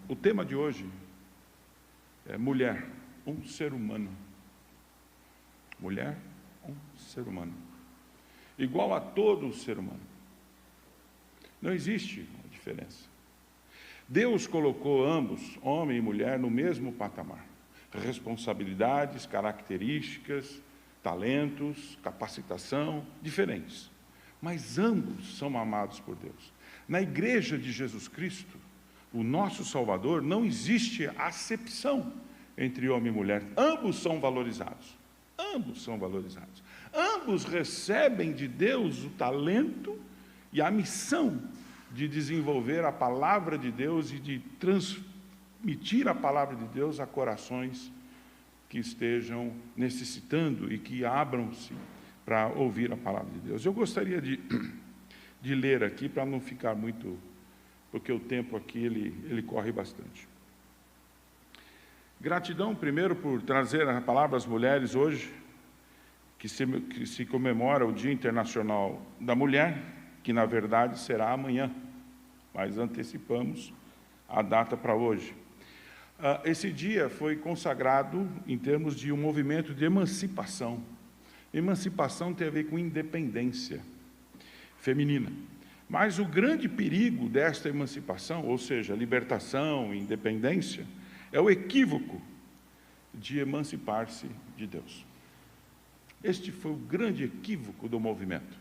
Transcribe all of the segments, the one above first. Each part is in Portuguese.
O tema de hoje é mulher, um ser humano. Mulher, um ser humano. Igual a todo ser humano. Não existe uma diferença. Deus colocou ambos, homem e mulher, no mesmo patamar. Responsabilidades, características, talentos, capacitação, diferentes. Mas ambos são amados por Deus. Na Igreja de Jesus Cristo, o nosso Salvador, não existe acepção entre homem e mulher. Ambos são valorizados. Ambos são valorizados. Ambos recebem de Deus o talento e a missão de desenvolver a palavra de Deus e de transmitir a palavra de Deus a corações que estejam necessitando e que abram-se para ouvir a palavra de Deus. Eu gostaria de ler aqui, para não ficar muito, porque o tempo aqui ele corre bastante. Gratidão, primeiro, por trazer a palavra às mulheres hoje, que se comemora o Dia Internacional da Mulher, que na verdade será amanhã, mas antecipamos a data para hoje. Esse dia foi consagrado em termos de um movimento de emancipação. Emancipação tem a ver com independência feminina. Mas o grande perigo desta emancipação, ou seja, libertação, independência, é o equívoco de emancipar-se de Deus. Este foi o grande equívoco do movimento.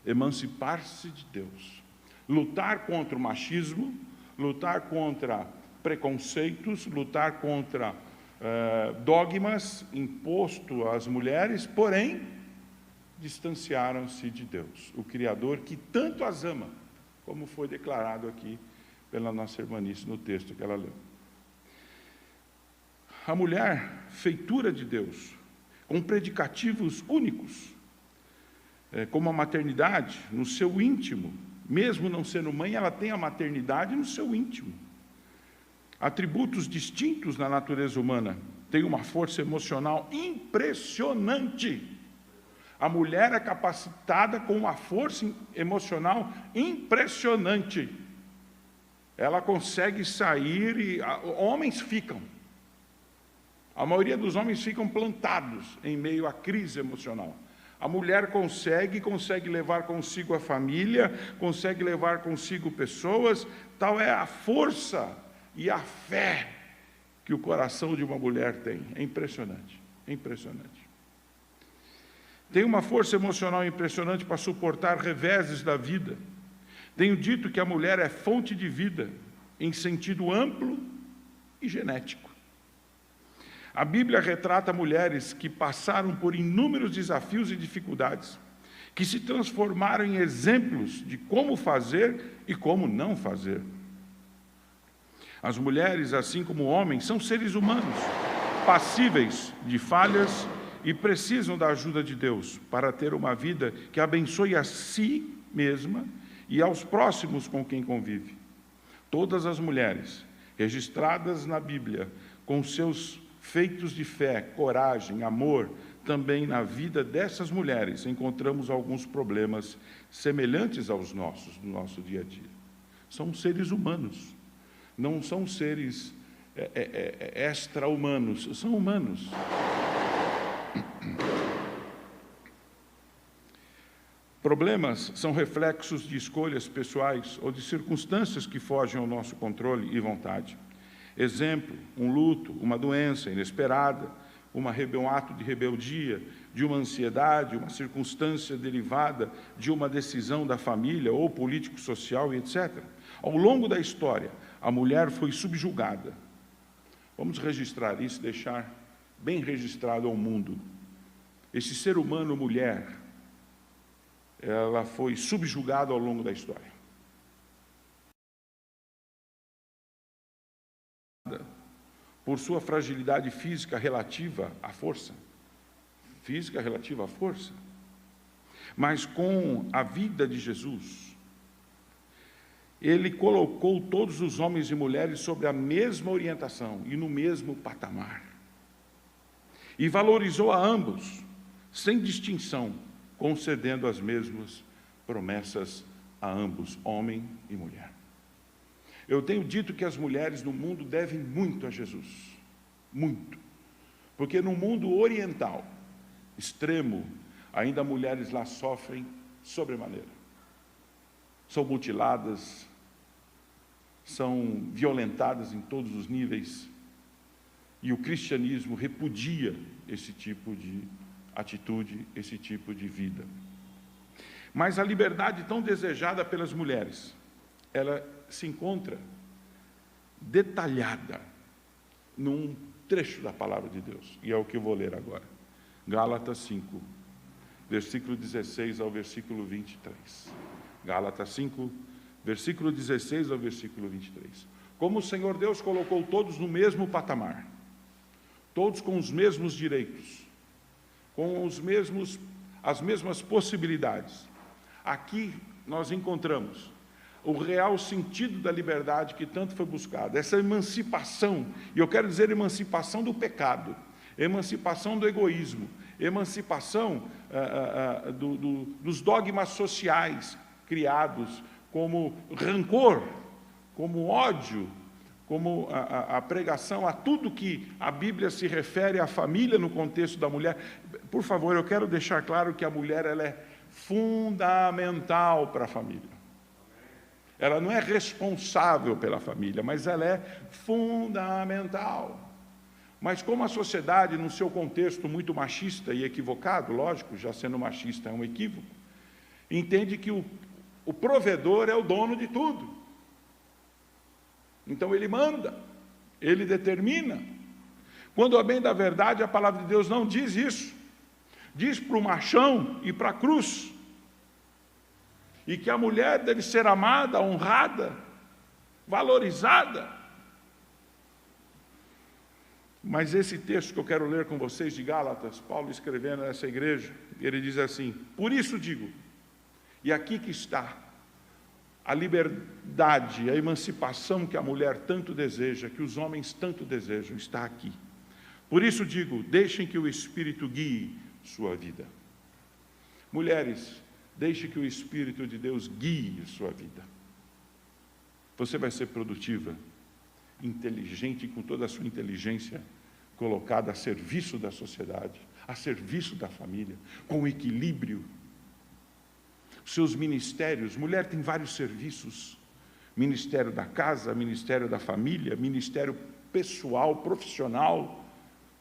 Emancipar-se de Deus. Lutar contra o machismo, lutar contra preconceitos, lutar contra dogmas impostos às mulheres, porém, distanciaram-se de Deus, o Criador que tanto as ama, como foi declarado aqui pela nossa irmanice no texto que ela leu. A mulher, feitura de Deus, com predicativos únicos, como a maternidade, no seu íntimo, mesmo não sendo mãe, ela tem a maternidade no seu íntimo. Atributos distintos na natureza humana, tem uma força emocional impressionante. A mulher é capacitada com uma força emocional impressionante. Ela consegue sair e homens ficam. A maioria dos homens ficam plantados em meio à crise emocional. A mulher consegue levar consigo a família, consegue levar consigo pessoas, tal é a força e a fé que o coração de uma mulher tem. É impressionante, é impressionante. Tem uma força emocional impressionante para suportar reveses da vida. Tenho dito que a mulher é fonte de vida, em sentido amplo e genético. A Bíblia retrata mulheres que passaram por inúmeros desafios e dificuldades, que se transformaram em exemplos de como fazer e como não fazer. As mulheres, assim como homens, são seres humanos, passíveis de falhas e precisam da ajuda de Deus para ter uma vida que abençoe a si mesma e aos próximos com quem convive. Todas as mulheres registradas na Bíblia, com seus feitos de fé, coragem, amor, também na vida dessas mulheres encontramos alguns problemas semelhantes aos nossos, no nosso dia a dia. São seres humanos, não são seres extra-humanos, são humanos. Problemas são reflexos de escolhas pessoais ou de circunstâncias que fogem ao nosso controle e vontade. Exemplo, um luto, uma doença inesperada, um ato de rebeldia, de uma ansiedade, uma circunstância derivada de uma decisão da família ou político-social, etc. Ao longo da história, a mulher foi subjugada. Vamos registrar isso, deixar bem registrado ao mundo. Esse ser humano, mulher, ela foi subjugada ao longo da história. Por sua fragilidade física relativa à força. Física relativa à força. Mas com a vida de Jesus, Ele colocou todos os homens e mulheres sobre a mesma orientação e no mesmo patamar. E valorizou a ambos, sem distinção, concedendo as mesmas promessas a ambos, homem e mulher. Eu tenho dito que as mulheres no mundo devem muito a Jesus, muito, porque no mundo oriental, extremo, ainda mulheres lá sofrem sobremaneira. São mutiladas, são violentadas em todos os níveis, e o cristianismo repudia esse tipo de atitude, esse tipo de vida. Mas a liberdade tão desejada pelas mulheres, ela se encontra detalhada num trecho da palavra de Deus, e é o que eu vou ler agora. Gálatas 5, versículo 16 ao versículo 23. Gálatas 5, versículo 16 ao versículo 23. Como o Senhor Deus colocou todos no mesmo patamar, todos com os mesmos direitos, com as mesmas possibilidades, aqui nós encontramos o real sentido da liberdade que tanto foi buscada, essa emancipação, e eu quero dizer emancipação do pecado, emancipação do egoísmo, emancipação dos dogmas sociais criados, como rancor, como ódio, como a pregação a tudo que a Bíblia se refere à família no contexto da mulher. Por favor, eu quero deixar claro que a mulher ela é fundamental para a família. Ela não é responsável pela família, mas ela é fundamental. Mas como a sociedade, no seu contexto muito machista e equivocado, lógico, já sendo machista é um equívoco, entende que o provedor é o dono de tudo. Então ele manda, ele determina. Quando a bem da verdade, a palavra de Deus não diz isso. Diz para o machão e para a cruz. E que a mulher deve ser amada, honrada, valorizada. Mas esse texto que eu quero ler com vocês de Gálatas, Paulo escrevendo a essa igreja, ele diz assim: por isso digo, e aqui que está a liberdade, a emancipação que a mulher tanto deseja, que os homens tanto desejam, está aqui. Por isso digo, deixem que o Espírito guie sua vida. Mulheres, deixe que o Espírito de Deus guie sua vida. Você vai ser produtiva, inteligente, com toda a sua inteligência colocada a serviço da sociedade, a serviço da família, com equilíbrio. Seus ministérios, mulher tem vários serviços, ministério da casa, ministério da família, ministério pessoal, profissional,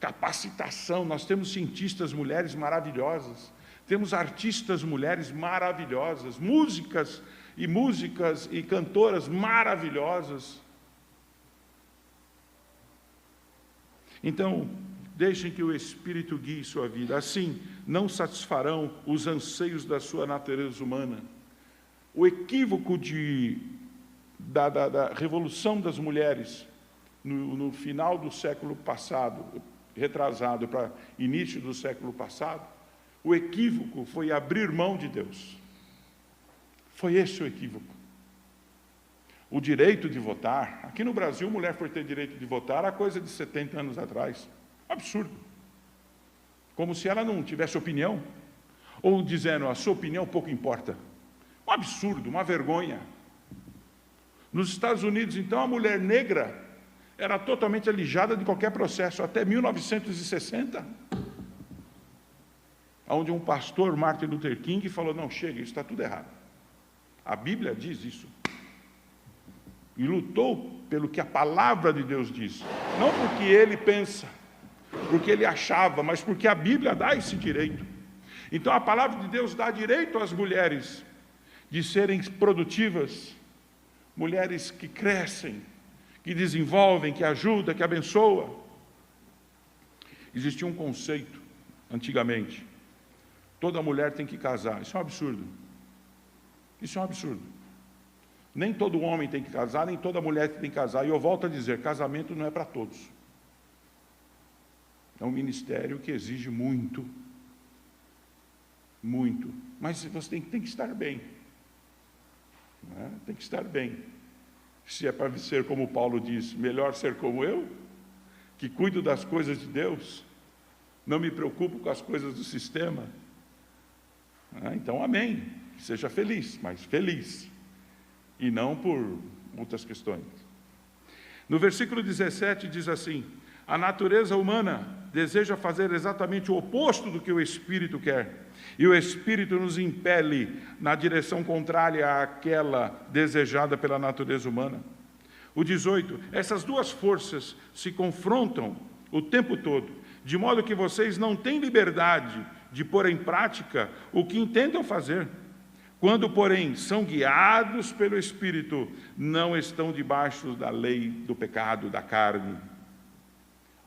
capacitação. Nós temos cientistas mulheres maravilhosas, temos artistas mulheres maravilhosas, músicas e cantoras maravilhosas. Então, deixem que o Espírito guie sua vida. Assim, não satisfarão os anseios da sua natureza humana. O equívoco da revolução das mulheres, no final do século passado, retrasado para início do século passado, o equívoco foi abrir mão de Deus. Foi esse o equívoco. O direito de votar. Aqui no Brasil, mulher foi ter direito de votar há coisa de 70 anos atrás. Absurdo. Como se ela não tivesse opinião, ou dizendo, a sua opinião pouco importa. Um absurdo, uma vergonha. Nos Estados Unidos, então, a mulher negra era totalmente alijada de qualquer processo, até 1960, onde um pastor, Martin Luther King, falou, não, chega, isso está tudo errado. A Bíblia diz isso. E lutou pelo que a palavra de Deus diz. Não porque ele pensa, porque ele achava, mas porque a Bíblia dá esse direito. Então a palavra de Deus dá direito às mulheres de serem produtivas, mulheres que crescem, que desenvolvem, que ajudam, que abençoam. Existia um conceito, antigamente, toda mulher tem que casar. Isso é um absurdo. Isso é um absurdo. Nem todo homem tem que casar, nem toda mulher tem que casar. E eu volto a dizer, casamento não é para todos. É um ministério que exige muito, muito. Mas você tem que estar bem. Não é? Tem que estar bem. Se é para ser como Paulo diz, melhor ser como eu, que cuido das coisas de Deus, não me preocupo com as coisas do sistema. Então, amém. Seja feliz, mas feliz. E não por outras questões. No versículo 17 diz assim: a natureza humana deseja fazer exatamente o oposto do que o Espírito quer, e o Espírito nos impele na direção contrária àquela desejada pela natureza humana. O 18, essas duas forças se confrontam o tempo todo, de modo que vocês não têm liberdade de pôr em prática o que intentam fazer. Quando, porém, são guiados pelo Espírito, não estão debaixo da lei do pecado, da carne.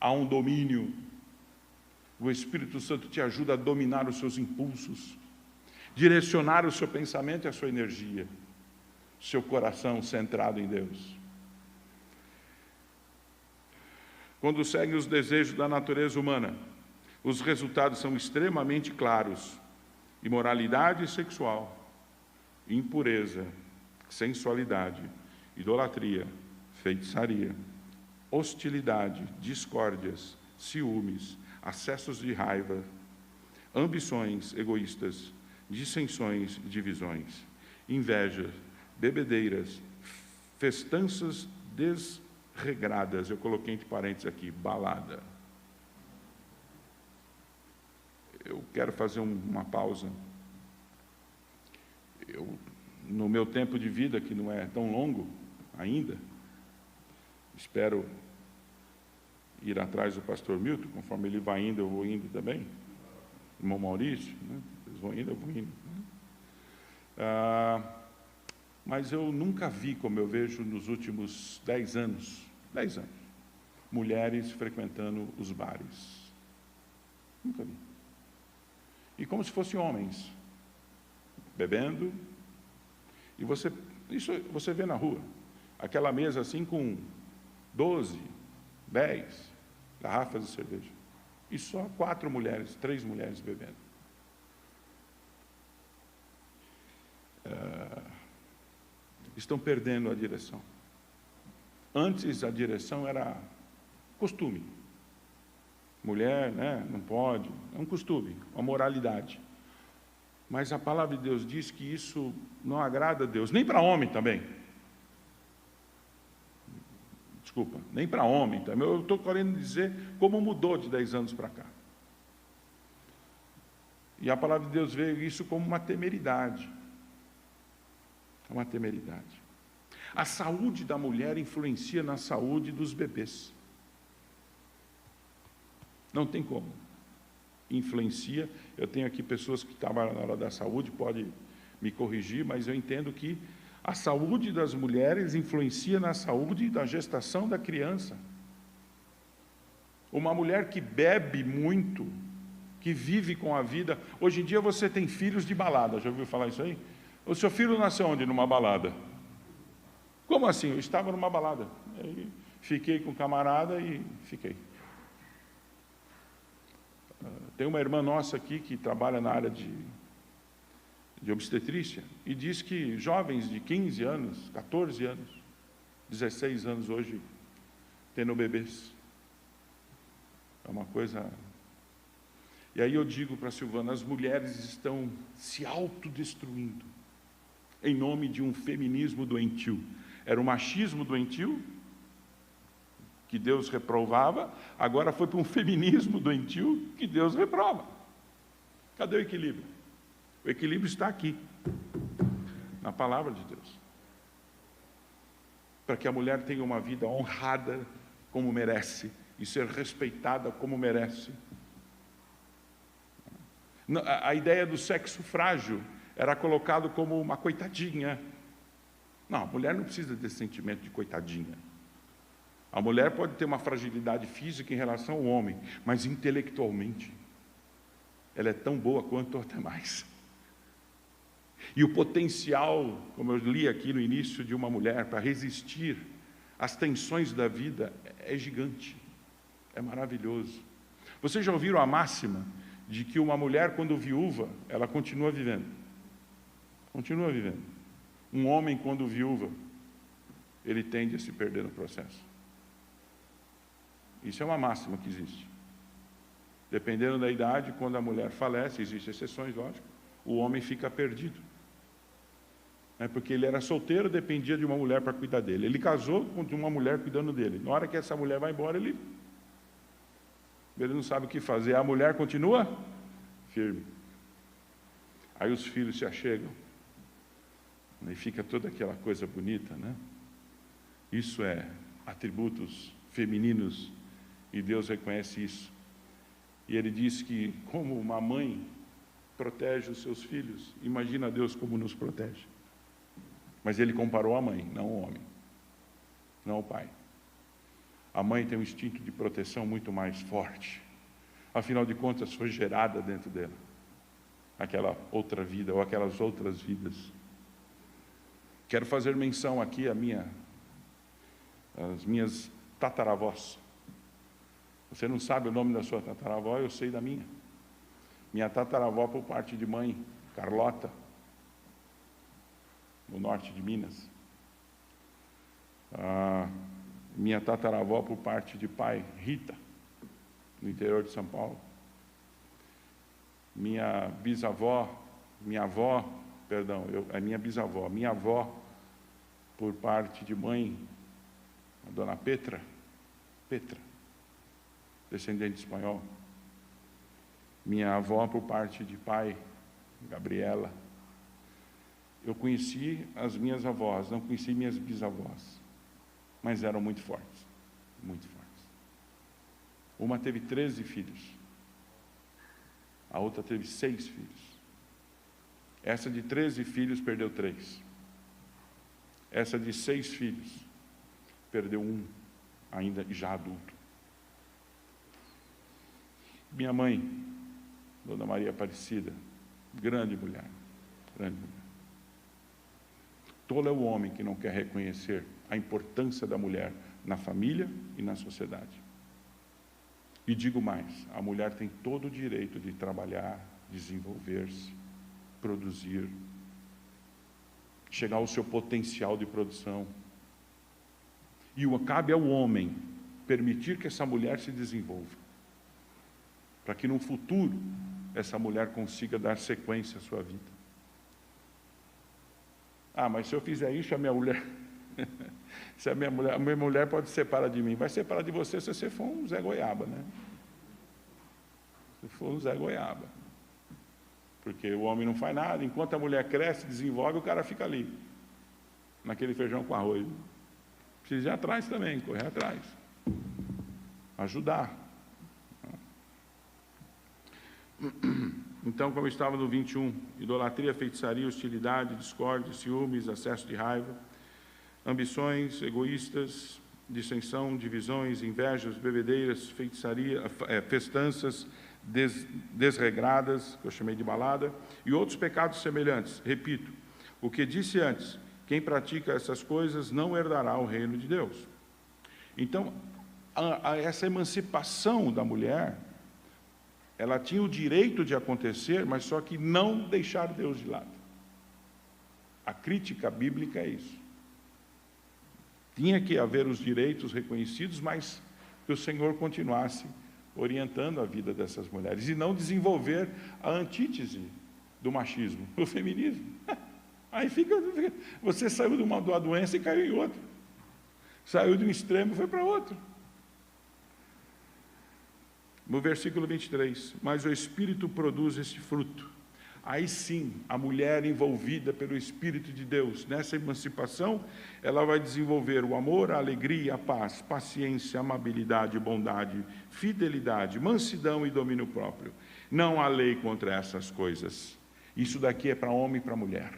Há um domínio. O Espírito Santo te ajuda a dominar os seus impulsos, direcionar o seu pensamento e a sua energia, seu coração centrado em Deus. Quando segue os desejos da natureza humana, os resultados são extremamente claros: imoralidade sexual, impureza, sensualidade, idolatria, feitiçaria, hostilidade, discórdias, ciúmes, acessos de raiva, ambições egoístas, dissensões e divisões, invejas, bebedeiras, festanças desregradas. Eu coloquei entre parênteses aqui, balada. Eu quero fazer uma pausa. No meu tempo de vida, que não é tão longo ainda, espero ir atrás do pastor Milton, conforme ele vai indo, eu vou indo também. Irmão Maurício, né? Eles vão indo, eu vou indo. Mas eu nunca vi, como eu vejo nos últimos 10 anos, mulheres frequentando os bares. Nunca vi. E como se fossem homens, bebendo, e isso você vê na rua, aquela mesa assim com 12, 10 garrafas de cerveja, e só 4 mulheres, 3 mulheres bebendo. Estão perdendo a direção. Antes a direção era costume. Mulher, né, não pode, é um costume, uma moralidade. Mas a palavra de Deus diz que isso não agrada a Deus, nem para homem também. Desculpa, nem para homem também. Eu estou querendo dizer como mudou de 10 anos para cá. E a palavra de Deus vê isso como uma temeridade. Uma temeridade. A saúde da mulher influencia na saúde dos bebês. Não tem como. Influencia. Eu tenho aqui pessoas que trabalham na área da saúde, pode me corrigir, mas eu entendo que a saúde das mulheres influencia na saúde da gestação da criança. Uma mulher que bebe muito, que vive com a vida. Hoje em dia você tem filhos de balada, já ouviu falar isso aí? O seu filho nasceu onde? Numa balada. Como assim? Eu estava numa balada. Aí fiquei com um camarada e fiquei. Tem uma irmã nossa aqui que trabalha na área de obstetrícia e diz que jovens de 15 anos, 14 anos, 16 anos hoje, tendo bebês. É uma coisa... E aí eu digo para a Silvana, as mulheres estão se autodestruindo em nome de um feminismo doentio. Era o machismo doentio, que Deus reprovava, agora foi para um feminismo doentio que Deus reprova. Cadê o equilíbrio? O equilíbrio está aqui, na palavra de Deus. Para que a mulher tenha uma vida honrada como merece e ser respeitada como merece. A ideia do sexo frágil era colocado como uma coitadinha. Não, a mulher não precisa desse sentimento de coitadinha. A mulher pode ter uma fragilidade física em relação ao homem, mas intelectualmente ela é tão boa quanto ou até mais. E o potencial, como eu li aqui no início, de uma mulher para resistir às tensões da vida é gigante, é maravilhoso. Vocês já ouviram a máxima de que uma mulher, quando viúva, ela continua vivendo? Continua vivendo. Um homem, quando viúva, ele tende a se perder no processo. Isso é uma máxima que existe. Dependendo da idade, quando a mulher falece, existem exceções, lógico, o homem fica perdido. Porque ele era solteiro, dependia de uma mulher para cuidar dele. Ele casou com uma mulher cuidando dele. Na hora que essa mulher vai embora, ele não sabe o que fazer. A mulher continua firme. Aí os filhos se achegam. E fica toda aquela coisa bonita, né? Isso é atributos femininos, e Deus reconhece isso. E Ele diz que, como uma mãe protege os seus filhos, imagina Deus como nos protege. Mas Ele comparou a mãe, não o homem, não o pai. A mãe tem um instinto de proteção muito mais forte. Afinal de contas, foi gerada dentro dela aquela outra vida, ou aquelas outras vidas. Quero fazer menção aqui às minhas tataravós. Você não sabe o nome da sua tataravó, eu sei da minha. Minha tataravó por parte de mãe, Carlota, no norte de Minas. Minha tataravó por parte de pai, Rita, no interior de São Paulo. Minha avó, por parte de mãe, a dona Petra, descendente espanhol. Minha avó, por parte de pai, Gabriela. Eu conheci as minhas avós, não conheci minhas bisavós, mas eram muito fortes, muito fortes. Uma teve 13 filhos, a outra teve 6 filhos. Essa de 13 filhos perdeu 3. Essa de 6 filhos perdeu 1, ainda já adulto. Minha mãe, Dona Maria Aparecida, grande mulher, grande mulher. Tolo é o homem que não quer reconhecer a importância da mulher na família e na sociedade. E digo mais, a mulher tem todo o direito de trabalhar, desenvolver-se, produzir, chegar ao seu potencial de produção. E cabe ao homem permitir que essa mulher se desenvolva, para que no futuro essa mulher consiga dar sequência à sua vida. Mas se eu fizer isso, a minha mulher se a minha mulher pode separar de mim. Vai separar de você se você for um Zé Goiaba, né? Se for um Zé Goiaba. Porque o homem não faz nada, enquanto a mulher cresce, desenvolve, o cara fica ali, naquele feijão com arroz. Precisa ir atrás também, correr atrás. Ajudar. Então, como estava no 21, idolatria, feitiçaria, hostilidade, discórdia, ciúmes, excesso de raiva, ambições egoístas, dissensão, divisões, invejas, bebedeiras, feitiçaria, festanças desregradas, que eu chamei de balada, e outros pecados semelhantes. Repito, o que disse antes, quem pratica essas coisas não herdará o reino de Deus. Então, essa emancipação da mulher, ela tinha o direito de acontecer, mas só que não deixar Deus de lado. A crítica bíblica é isso. Tinha que haver os direitos reconhecidos, mas que o Senhor continuasse orientando a vida dessas mulheres, e não desenvolver a antítese do machismo, o feminismo. Aí você saiu de uma doença e caiu em outra. Saiu de um extremo e foi para outro. No versículo 23, mas o Espírito produz esse fruto. Aí sim, a mulher envolvida pelo Espírito de Deus, nessa emancipação, ela vai desenvolver o amor, a alegria, a paz, paciência, amabilidade, bondade, fidelidade, mansidão e domínio próprio. Não há lei contra essas coisas. Isso daqui é para homem e para mulher.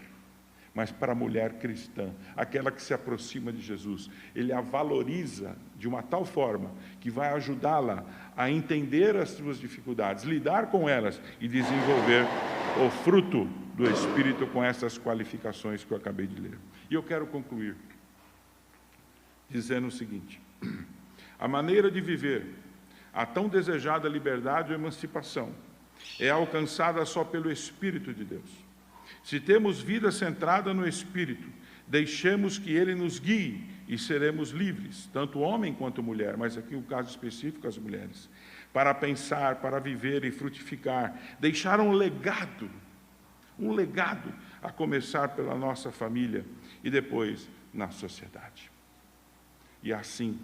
Mas para a mulher cristã, aquela que se aproxima de Jesus, ele a valoriza de uma tal forma que vai ajudá-la a entender as suas dificuldades, lidar com elas e desenvolver o fruto do Espírito com essas qualificações que eu acabei de ler. E eu quero concluir dizendo o seguinte: a maneira de viver a tão desejada liberdade ou emancipação é alcançada só pelo Espírito de Deus. Se temos vida centrada no Espírito, deixemos que Ele nos guie e seremos livres, tanto homem quanto mulher, mas aqui o caso específico, as mulheres, para pensar, para viver e frutificar, deixar um legado a começar pela nossa família e depois na sociedade. E é assim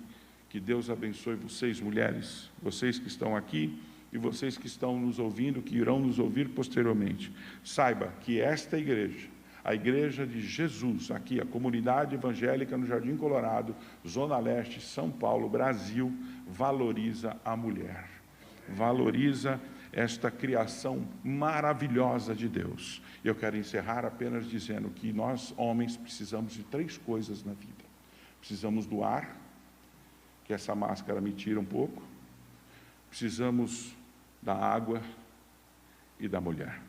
que Deus abençoe vocês, mulheres, vocês que estão aqui e vocês que estão nos ouvindo, que irão nos ouvir posteriormente. Saiba que esta igreja, a Igreja de Jesus, aqui, a comunidade evangélica no Jardim Colorado, Zona Leste, São Paulo, Brasil, valoriza a mulher, valoriza esta criação maravilhosa de Deus. Eu quero encerrar apenas dizendo que nós, homens, precisamos de 3 coisas na vida. Precisamos do ar, que essa máscara me tira um pouco, precisamos da água e da mulher.